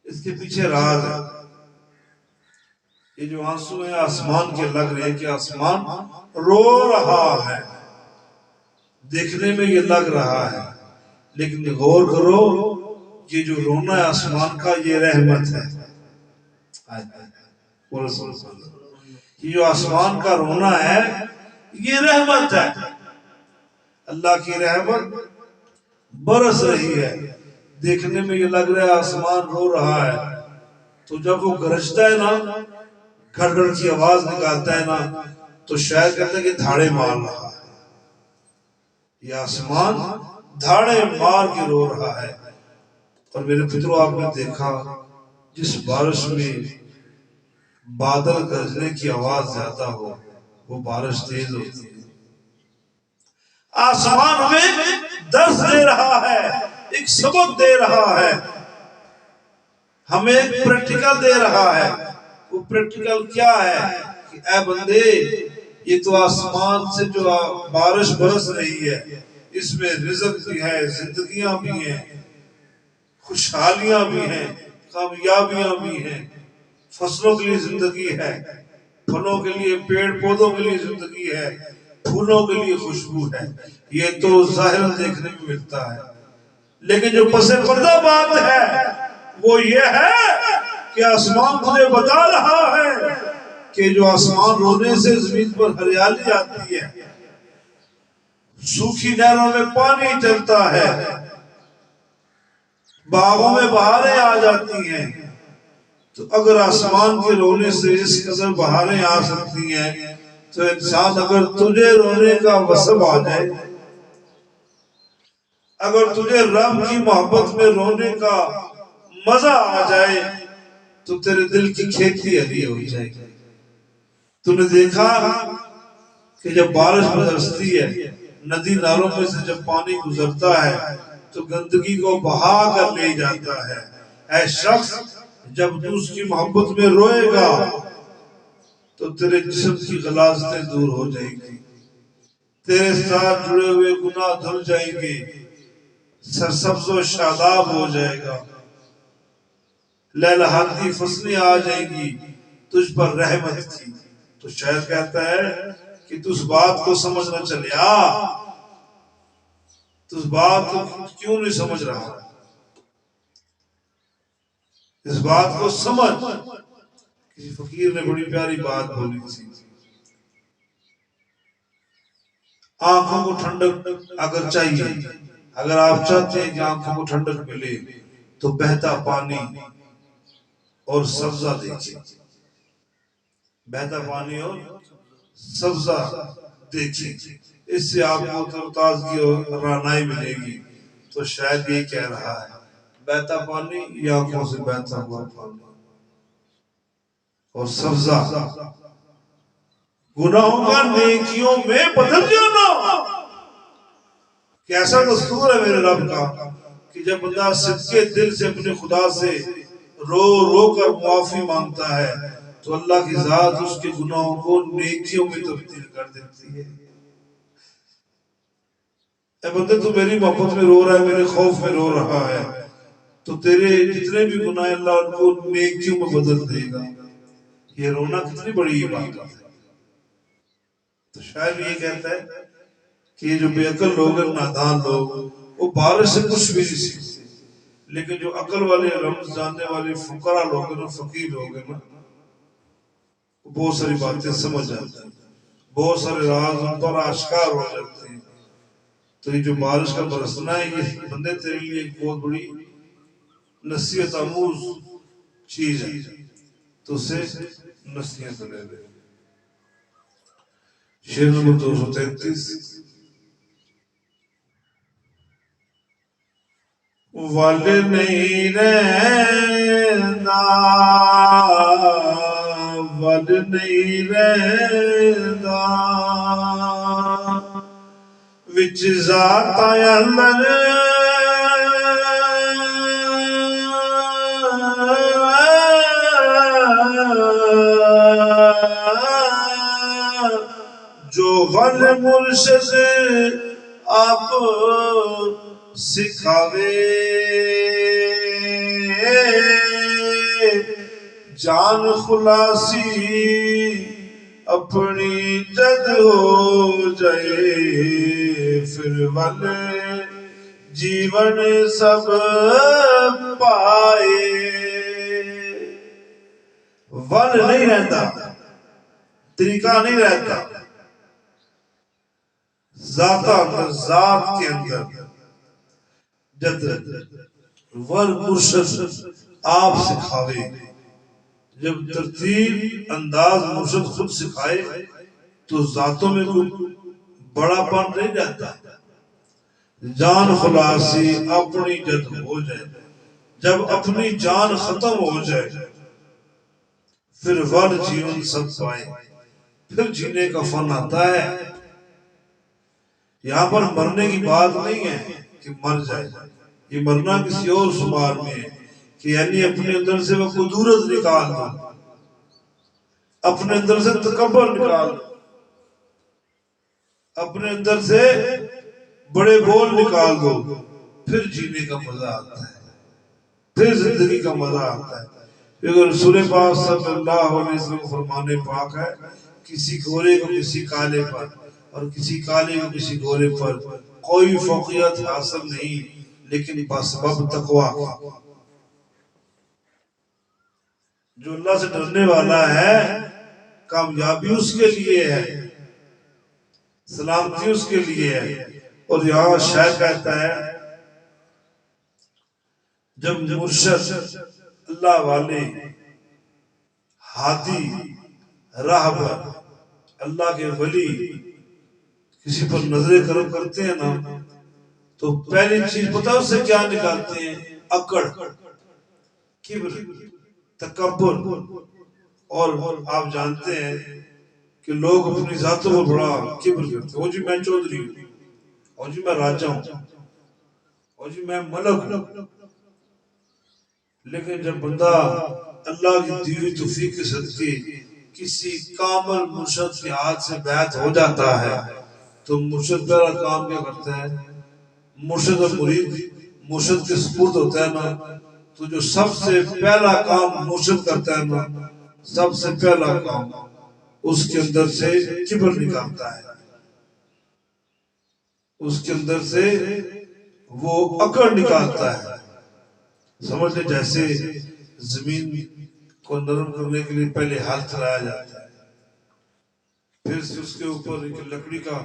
اس کے پیچھے راز ہے یہ جو آنسو ہیں آسمان کے لگ رہے ہیں کہ آسمان رو رہا ہے دیکھنے میں یہ لگ رہا ہے لیکن غور کرو یہ جو رونا ہے آسمان کا یہ رحمت ہے یہ جو آسمان کا رونا ہے یہ رحمت ہے اللہ کی رحمت برس رہی ہے دیکھنے میں یہ لگ رہا ہے آسمان رو رہا ہے تو جب وہ گرجتا ہے نا گھڑ گھڑ کی آواز نکالتا ہے نا تو شاعر کہتا ہے کہ دھاڑے مار رہا ہے یہ آسمان دھاڑے مار کے رو رہا ہے اور میرے پتروں آپ نے دیکھا جس بارش میں بادل گرجنے کی آواز زیادہ ہو وہ بارش تیز ہوتی ہے آسمان ہمیں درس دے رہا ہے ایک سبق دے رہا ہے ہمیں ایک پریکٹیکل دے رہا ہے وہ پریکٹیکل کیا ہے کہ اے بندے یہ تو آسمان سے جو بارش برس رہی ہے اس میں رزق بھی ہے زندگیاں بھی ہیں خوشحالیاں بھی ہیں کامیابیاں بھی ہیں فصلوں کے لیے زندگی ہے پھلوں کے لیے پیڑ پودوں کے لیے زندگی ہے پھولوں کے لیے خوشبو ہے یہ تو ظاہر دیکھنے میں ملتا ہے لیکن جو پس پردہ بات ہے وہ یہ ہے کہ آسمان تجھے بتا رہا ہے کہ جو آسمان رونے سے زمین پر ہریالی آتی ہے سوکھی نہروں میں پانی چلتا ہے باغوں میں بہاریں آ جاتی ہیں تو اگر آسمان کے رونے سے اس قدر بہاریں آ سکتی ہیں تو انسان اگر تجھے رونے کا وسب آ جائے اگر تجھے رب کی محبت میں رونے کا مزہ آ جائے تو تیرے دل کی کھیتی ہری ہو جائے گی تو نے دیکھا کہ جب بارش برستی ہے ندی نالوں میں سے جب پانی گزرتا ہے تو گندگی کو بہا کر لے جاتا ہے اے شخص جب تو اس کی محبت میں روئے گا تو تیرے جسم کی غلاظتیں دور ہو جائیں گی تیرے ساتھ جڑے ہوئے گناہ دھل جائیں گے سرسبز و شاداب ہو جائے گا لہلہاتی فصلیں آ جائیں گی تجھ پر رحمت کی. تو شاعر کہتا ہے کہ تو اس بات کو سمجھ نہ چلیا، تو اس بات کو کیوں نہیں سمجھ رہا؟ اس بات کو سمجھ. کسی فقیر نے بڑی پیاری بات بولی تھی، آنکھوں کو ٹھنڈک اگر چاہیے، اگر آپ چاہتے ہیں کہ آنکھوں کو ٹھنڈک ملے تو بہتا پانی اور سبزہ دیکھیں. بہتا پانی اور سبزہ دیکھیں، اس سے آپ کو تازگی اور رہنائی ملے گی. تو شاید یہ کہہ رہا ہے بہتا پانی یا آنکھوں سے بہتا ہوا پانی اور سبزہ گناہوں کا نیکیوں میں بدل جانا. کیسا دستور ہے میرے رب کا کہ جب بندہ صدقے دل سے اپنے خدا سے رو رو کر معافی مانگتا ہے تو اللہ کی ذات اس کے گناہوں کو نیکیوں میں تبدیل کر دیتی ہے. اے بندے تو میری محبت میں رو رہا ہے، میرے خوف میں رو رہا ہے، تو تیرے جتنے بھی گناہ اللہ ان کو نیکیوں میں بدل دے گا. یہ رونا کتنی بڑی بات ہے. تو شاید یہ کہتا ہے کہ یہ جو بے عقل لوگ ہیں، نادان لوگ، وہ بارش سے کچھ بھی نہیں سیکھتے، لیکن جو عقل والے رمز جاننے والے فقراء لوگ ہیں، فقیر لوگ ہیں، وہ بہت ساری باتیں سمجھ جاتے ہیں، بہت سارے راز ان پر آشکار ہو جاتے ہیں. تو یہ جو بارش کا برسنا ہے، یہ بندے تیرے لیے ایک بہت بڑی نصیحت آموز چیز ہے، تو اسے نصیحت لے لے. شعر نمبر 233. ول نہیں رہنا، ول نہیں رہنا، وچ ذات اندر جو ول مرشد آپ سکھاوے، جان خلاصی اپنی جد ہو جائے، پھر ول جیون سب پائے. ول نہیں رہتا، طریقہ نہیں رہتا، ذات کے اندر جد ور مرشد آپ سکھاوے. جب ترتیب انداز مرشد خود سکھائے تو ذاتوں میں کوئی بڑا پن نہیں رہتا. جان خلاصی اپنی جد ہو جائے، جب اپنی جان ختم ہو جائے پھر ور جیون سب پائے. پھر جینے کا فن آتا ہے. یہاں پر مرنے کی بات نہیں ہے کہ مر جائے، یہ مرنا کسی اور شمار میں ہے کہ یعنی اپنے اندر سے وہ قدورت نکال دو، اپنے اندر سے تکبر نکال دو، اپنے اندر سے بڑے بول نکال دو. پھر جینے کا مزہ آتا ہے، پھر زندگی کا مزہ آتا ہے. اگر رسول پاک صلی اللہ علیہ وسلم فرمانے پاک ہے کسی گورے کو کسی کالے پر اور کسی کالے کو کسی گورے پر کوئی فوقیت حاصل نہیں لیکن بسبب تقوی. جو اللہ سے ڈرنے والا ہے کامیابی اس کے لیے ہے، سلامتی اس کے لیے ہے. اور یہاں شاعر کہتا ہے جب مرشد اللہ والے ہادی راہبر اللہ کے ولی کسی پر نظر کرم کرتے ہیں نا تو پہلی چیز پتہ اس سے کیا نکالتے ہیں؟ اکڑ، کبر، تکبر. اور آپ جانتے ہیں کہ لوگ اپنی ذاتوں پر بڑا کبر کرتے ہیں. او جی میں چودھری ہوں، او جی میں راجہ ہوں، او جی میں ملک ہوں. لیکن جب بندہ اللہ کی دی ہوئی توفیق کے صدقے کسی کامل مرشد کے ہاتھ سے بیعت ہو جاتا ہے تو مرشد پہلا کام کیا کرتا ہے؟ مرشد اور مرید مرشد کے سپرد ہوتا ہے نا، تو جو سب سے پہلا کام مرشد کرتا ہے نا سب سے پہلا کام اس کے اندر سے کبر نکالتا ہے، اس کے اندر سے وہ اکڑ نکالتا ہے. سمجھ لیں جیسے زمین کو نرم کرنے کے لیے پہلے ہل چلایا جاتا ہے، پھر اس کے اوپر ایک لکڑی کا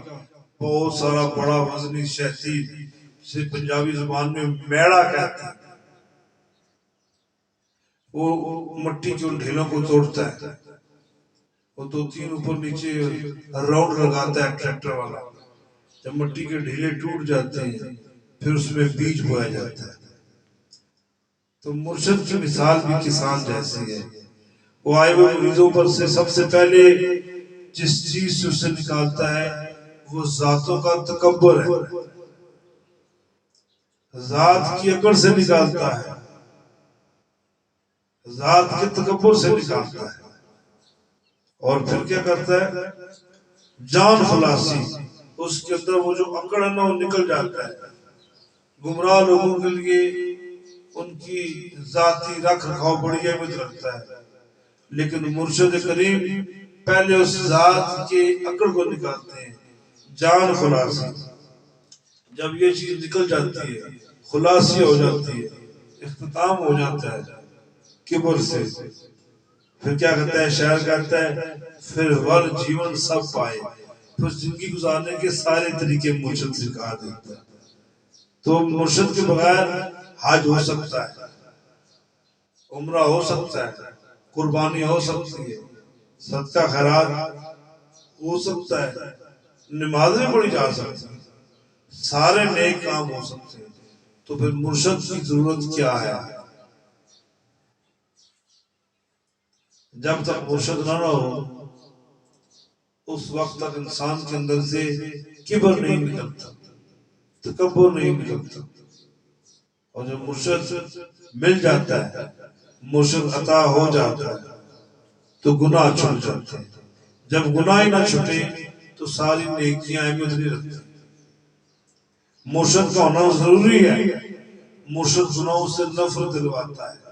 بہت سارا بڑا وزنی شہتیر، جسے پنجابی زبان میں میڑا کہتے ہیں، وہ مٹی کے ان ڈھیلوں کو توڑتا ہے. وہ 2-3 اوپر نیچے راؤنڈ لگاتا ہے ٹریکٹر والا. جب مٹی کے ڈھیلے ٹوٹ جاتے ہیں پھر اس میں بیج بویا جاتا ہے. تو مرشد کی مثال بھی کسان جیسی ہے. وہ آئے ہوئے مریضوں پر سے سب سے پہلے جس چیز سے اسے نکالتا ہے وہ ذاتوں کا تکبر ہے، ذات کی اکڑ سے نکالتا ہے، ذات کے تکبر سے نکالتا ہے. اور پھر کیا کرتا ہے؟ جان خلاصی. اس کے اندر وہ جو اکڑ ہے نا وہ نکل جاتا ہے. گمراہ لوگوں کے لیے ان کی ذاتی رکھ رکھاؤ بڑی اہمیت رکھتا ہے، لیکن مرشد کریم پہلے اس ذات کے اکڑ کو نکالتے ہیں. جان خلاصی. جب یہ چیز نکل جاتی ہے، خلاصی ہو جاتی ہے، اختتام ہو جاتا ہے کبر سے، پھر کیا کہتا ہے شاعر؟ کہتا ہے پھر ور جیون سب پائے. پھر زندگی گزارنے کے سارے طریقے مرشد سکھا دیتا ہے. تو مرشد کے بغیر حج ہو سکتا ہے، عمرہ ہو سکتا ہے، قربانی ہو سکتی ہے، صدقہ خیرات ہو سکتا ہے، نمازیں پڑھی جا سکتی ہیں، سارے نیک کام ہو سکتے ہیں. تو پھر مرشد کی ضرورت کیا ہے؟ جب تک مرشد نہ ہو اس وقت تک انسان کے اندر سے کبر نہیں نکلتا، تکبر نہیں نکلتا. اور جب مرشد مل جاتا ہے، مرشد عطا ہو جاتا ہے تو گناہ چھوٹ جاتے ہیں. جب گناہ ہی نہ چھوٹے تو ساری نیکیاں اہمیت نہیں رکھتی. مرشد کا ہونا ضروری ہے. مرشد گناہوں سے نفرت دلواتا ہے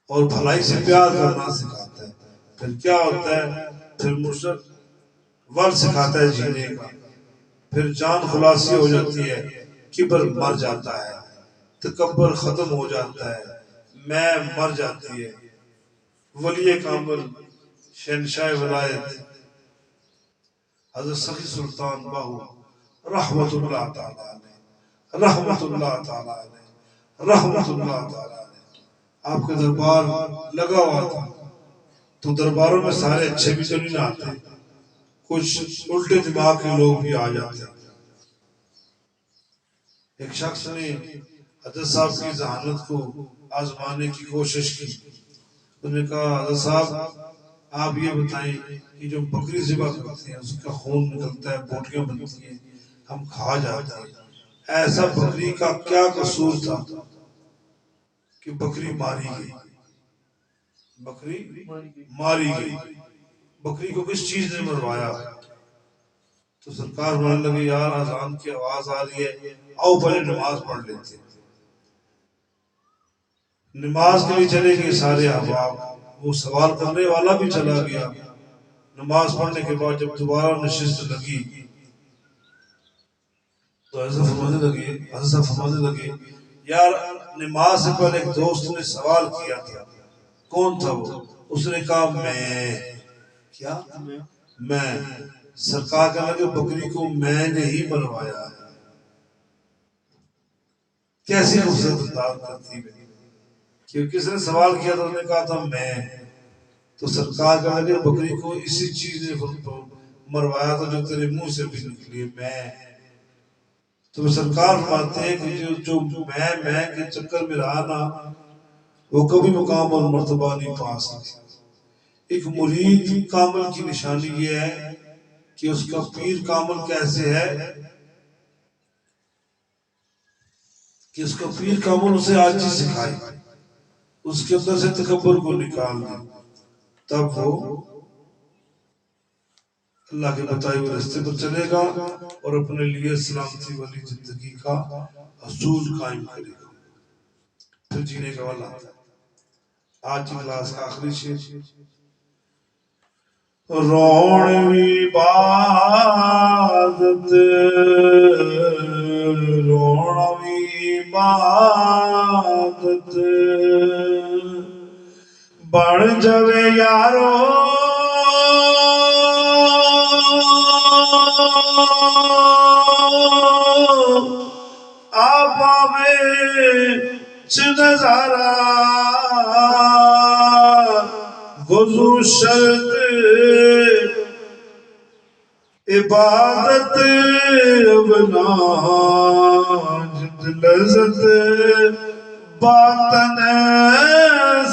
اور بھلائی سے پیار کرنا سکھاتا ہے. پھر کیا ہوتا ہے؟ پھر مرشد ور سکھاتا ہے جینے کا. پھر جان خلاصی ہو جاتی ہے، کبر مر جاتا ہے، تکبر ختم ہو جاتا ہے، میں مر جاتی ہے. ولی کامل شہنشاہ ولایت حضرت سخی سلطان باہو رحمت اللہ تعالی علیہ، رحمت اللہ تعالی علیہ، رحمت اللہ تعالی علیہ، آپ کے دربار لگا ہوا تھا. تو درباروں میں سارے اچھے بھی تو نہیں آتے، کچھ الٹے دماغ کے لوگ بھی آ جاتے. ایک شخص نے حضرت صاحب کی ذہانت کو آزمانے کی کوشش کی. انہوں نے کہا حضرت صاحب آپ یہ بتائیں کہ جو بکری ذبح کرتے ہیں اس کا خون نکلتا ہے، بوٹیاں بنتی ہیں، ہم کھا جاتے ہیں، ایسا بکری کا کیا قصور تھا کہ بکری ماری گئی؟ بکری ماری گئی، بکری کو کس چیز نے مروایا؟ تو سرکار بولنے لگے یار اذان کی آواز آ رہی ہے، آؤ پہلے نماز پڑھ لیتے ہیں. نماز کے لیے چلے گئے سارے احباب. وہ سوال کرنے والا بھی چلا گیا. نماز پڑھنے کے بعد جب دوبارہ نشست لگی تو حضرت فرمانے لگے یار نماز سے پہلے ایک دوست نے سوال کیا تھا. کون تھا وہ؟ اس نے کہا میں. کیا؟ میں. سرکار کہنے لگے بکری کو میں نے ہی مروایا. کیسی خوبصورت انداز ترتیب ہے کہ کس نے سوال کیا تھا؟ انہوں نے کہا تھا میں. تو سرکار کہنے لگے بکری کو اسی چیز نے مروایا تھا جو تیرے منہ سے بھی نکلی، میں. تو سرکار فرماتے ہیں کہ جو میں کے چکر میں رہا نا وہ کبھی مقام اور مرتبہ نہیں پا سکتا. ایک مرید کامل کی نشانی یہ ہے کہ اس کا پیر کامل کیسے ہے کہ اس کا پیر کامل اسے عاجزی سکھائے، اس کے اندر سے تکبر کو نکال دے، تب وہ اللہ کے بتائے ہوئے راستے پر چلے گا اور اپنے لیے سلامتی والی زندگی کا حصول قائم کرے گا. پھر جینے کا والا آتا ہے. آج کی کلاس کا آخری شعر رونوی عبادت رونوی عبادت بن جوے یارو آپ آوے چ نظارہ وضو شرط عبادت بنا جد لذت باطن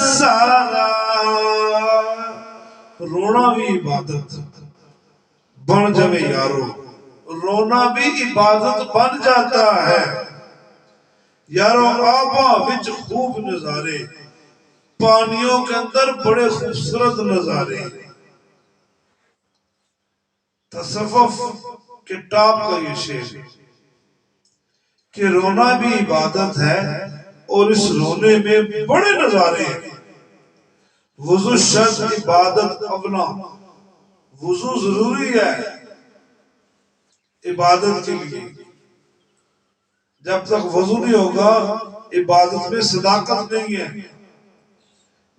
سارا رونا بھی عبادت بن جائے یارو رونا بھی عبادت بن جاتا ہے یارو آبا وچ خوب نظارے پانیوں کے اندر بڑے خوبصورت نظارے تصوف کے ٹاپ کا یہ شعر کہ رونا بھی عبادت ہے اور اس رونے میں بڑے نظارے ہیں وضو شرط عبادت اپنا وضو ضروری ہے عبادت کے لیے جب تک وضو نہیں ہوگا عبادت میں صداقت نہیں ہے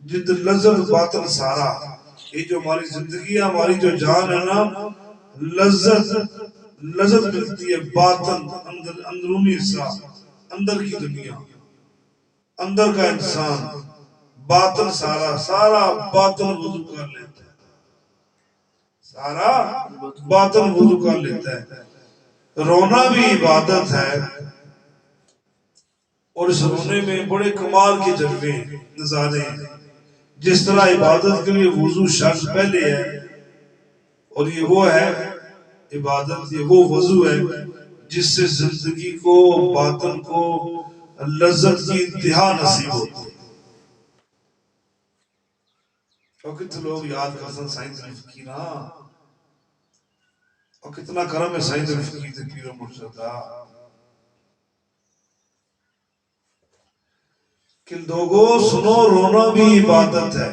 جد لذت باطن سارا یہ جو ہماری زندگی ہے ہماری جو جان ہے نا لذت ملتی ہے باطن اندرونی حصہ اندر کی دنیا اندر کا انسان باطن سارا باطن وضو کر لیتا ہے سارا باطن وضو کر لیتا ہے رونا بھی عبادت ہے اور اس رونے میں بڑے کمال کے جلوے نظارے ہیں جس طرح عبادت کے لیے وضو شرط پہلے ہے اور یہ وہ ہے عبادت یہ وہ وضو ہے جس سے زندگی کو باطن کو لذت کی انتہا نصیب ہوتی ہے اور کتنے لوگ یاد کرتے ہیں سائنس الفقی نا اور کتنا کرم ہے سائنس الفقی تے پیر و مرشدہ کہ لوگوں سنو رونا بھی عبادت ہے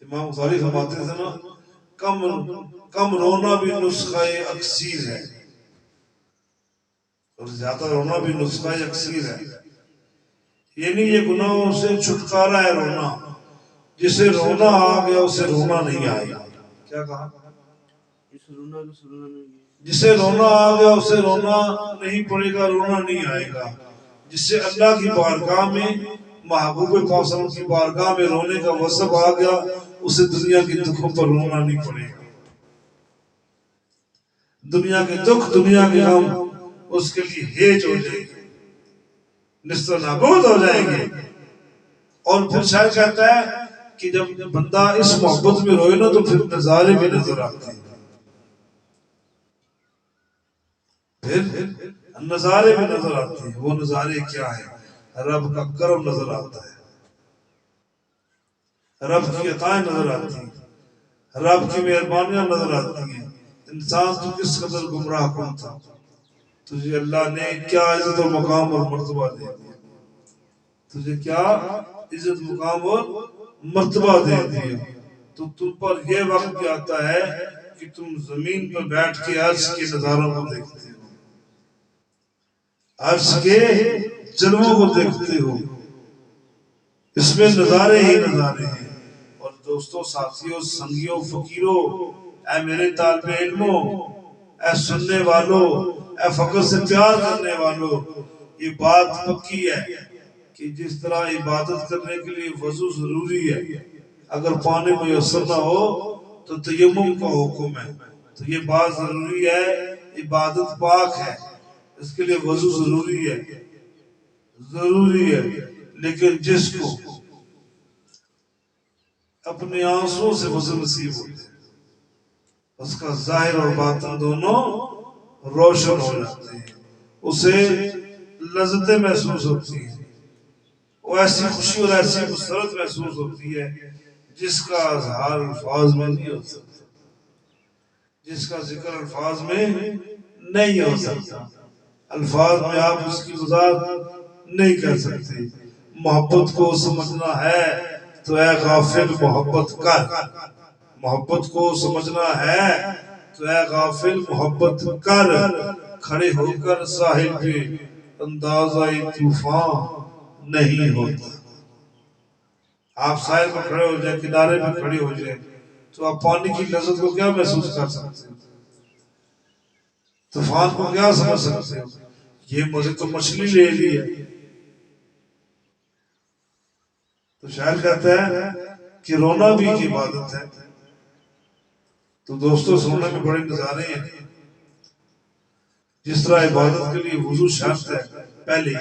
امام غزالی فرماتے تھے نا کم رونا بھی نسخہ اکسیر ہے اور زیادہ رونا بھی نسخہ اکسیر ہے یعنی یہ گناہوں سے چھٹکارا ہے رونا جسے رونا آ گیا اسے رونا نہیں آئے گا کیا کہا جسے رونا آ گیا اسے رونا نہیں پڑے گا رونا نہیں آئے گا جس سے اللہ کی بارگاہ میں محبوب پاک صلی اللہ علیہ وسلم کی بارگاہ میں رونے کا وصف آ گیا اسے دنیا کی دکھوں پر رونا نہیں پڑے گا دنیا کے دکھ دنیا کے غم اس کے لیے ہیج ہو جائے گی نستر نابود ہو جائیں گے اور پھر شاید کہتا ہے کہ جب بندہ اس محبت میں روئے نا تو پھر نظارے بھی نظر آتے ہیں پھر نظارے بھی نظر آتے ہیں وہ نظارے کیا ہے رب کا کرم نظر آتا ہے رب کی عطائیں نظر آتی ہیں رب کی مہربانیاں نظر آتی ہیں انسان تو کس قدر گمراہ کن تھا تجھے اللہ نے کیا عزت و مقام اور مرتبہ دے دیا تجھے کیا عزت مقام اور مرتبہ دے دیا تو تم پر یہ وقت بھی آتا ہے کہ تم زمین پر بیٹھ کے عرش کے نظاروں کو دیکھتے ہو عرش کے جلووں کو دیکھتے ہو اس میں نظارے ہی نظارے ہیں اور دوستوں ساتھیوں سنگیوں فقیروں اے میرے طالب علموں اے سننے والوں اے فقر سے پیار کرنے والوں یہ بات پکی ہے کہ جس طرح عبادت کرنے کے لیے وضو ضروری ہے اگر پانی میسر نہ ہو تو تیمم کا حکم ہے تو یہ بات ضروری ہے عبادت پاک ہے اس کے لیے وضو ضروری ہے لیکن جس کو اپنے آنسوں سے وضو نصیب ہوتے ہیں اس کا ظاہر اور باطن دونوں روشن ہو جاتے ہیں اسے لذتیں محسوس ہوتی ہیں وہ ایسی خوشی اور ایسی مسرت محسوس ہوتی ہے جس کا اظہار الفاظ میں نہیں ہو سکتا جس کا ذکر الفاظ میں نہیں ہو سکتا الفاظ میں آپ اس کی وضاحت نہیں کر سکتے محبت کو سمجھنا ہے تو اے غافل محبت کر، محبت کو سمجھنا ہے تو اے غافل محبت کر، کھڑے ہو کر ساحل پہ اندازہ طوفان نہیں ہوتا۔ آپ ساحل پر کھڑے ہو جائیں، کنارے پہ کھڑے ہو جائیں تو آپ پانی کی لذت کو کیا محسوس کر سکتے ہیں؟ طوفان کو کیا سمجھ سکتے ہیں؟ یہ مجھے تو مچھلی لے لی ہے۔ تو شاعر کہتا ہے کہ رونا بھی ایک عبادت ہے۔ تو دوستو سننے میں بڑے نظارے ہیں۔ جس طرح عبادت کے لیے وضو شرط ہے پہلے،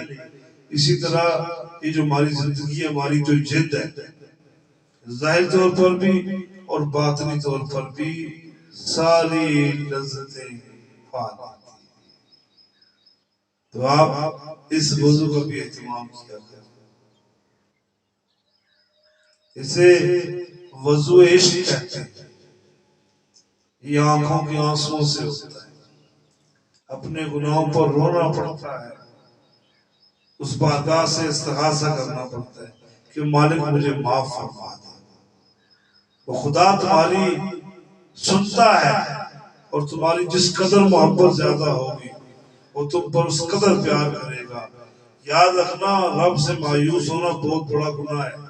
اسی طرح یہ جو ہماری زندگی ہے، ہماری جو جد ہے، ظاہر طور پر بھی اور باطنی طور پر بھی ساری لذتیں فعال ہیں۔ تو آپ اس وضو کا بھی اہتمام کیا کریں۔ اسے وضو عشق کہتے ہیں۔ یہ آنکھوں کی آنسوؤں سے ہوتا ہے، اپنے گناہوں پر رونا پڑتا ہے، اس بارگاہ سے استغاثہ کرنا پڑتا ہے کہ مالک مجھے معاف فرما دے۔ وہ خدا تمہاری سنتا ہے اور تمہاری جس قدر محبت زیادہ ہوگی وہ تم پر اس قدر پیار کرے گا۔ یاد رکھنا رب سے مایوس ہونا بہت بڑا گناہ ہے۔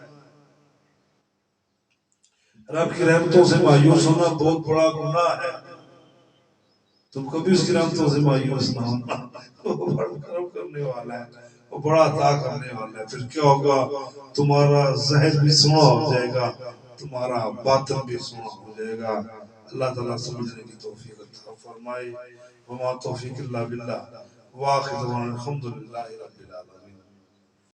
رب کی رحمتوں سے مایوس ہونا بہت بڑا گناہ ہے۔ تم کبھی اس کی رحمتوں سے مایوس نہ ہونا، وہ بڑا کرم کرنے والا ہے، وہ بڑا عطا کرنے والا ہے۔ پھر کیا ہوگا؟ تمہارا ظاہر بھی سونا ہو جائے گا، تمہارا باطن بھی سونا ہو جائے گا۔ اللہ تعالیٰ سمجھنے کی توفیق عطا فرمائے۔ وما توفیق الا باللہ، وآخر دعوانا الحمدللہ رب العالمین۔